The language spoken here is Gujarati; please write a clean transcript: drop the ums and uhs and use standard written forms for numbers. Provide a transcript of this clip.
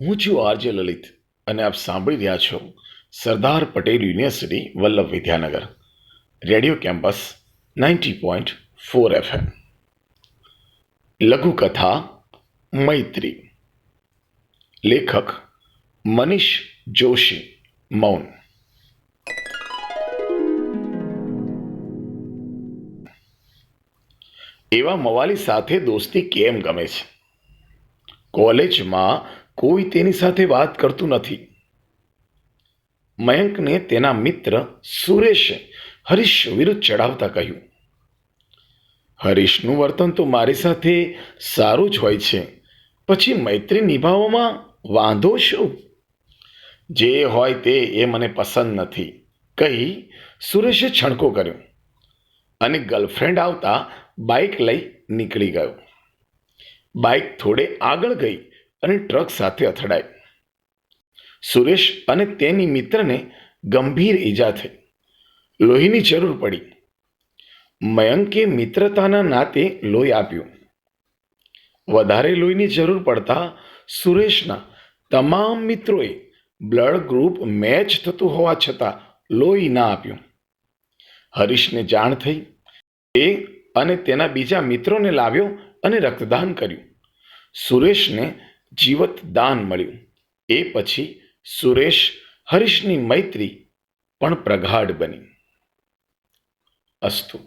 હું છું આરજે લલિત અને આપ સાંભળી રહ્યા છો Sardar Patel university Vallabh Vidyanagar radio campus 90.4 FM. લઘુકથા મૈત્રી. લેખક મનીષ જોશી. મૌન. એવા મવાલી સાથે દોસ્તી કેમ ગમે છે? કોલેજમાં કોઈ તેની સાથે વાત કરતું નથી. મયંકને તેના મિત્ર સુરેશે હરીશ વિરુદ્ધ ચડાવતા કહ્યું, હરીશનું વર્તન તો મારી સાથે સારું જ હોય છે, પછી મૈત્રી નિભાવવામાં વાંધો શું? જે હોય તે એ મને પસંદ નથી, કહી સુરેશે છણકો કર્યો અને ગર્લફ્રેન્ડ આવતા બાઇક લઈ નીકળી ગયો. બાઇક થોડે આગળ ગઈ અને ટ્રક સાથે અથડાઈ. સુરેશ અને તેની મિત્રને ગંભીર ઈજા થઈ. લોહીની જરૂર પડી. મયંકે મિત્રતાના નાતે લોહી આપ્યું. વધારે લોહીની જરૂર પડતા સુરેશના તમામ મિત્રોએ બ્લડ ગ્રુપ મેચ થતું હોવા છતાં લોહી ના આપ્યું. હરીશને જાણ થઈ. એ અને તેના બીજા મિત્રોને લાવ્યો અને રક્તદાન કર્યું. સુરેશને જીવત દાન મળ્યું. એ પછી સુરેશ હરીશની મૈત્રી પણ પ્રગાઢ બની. અસ્તુ.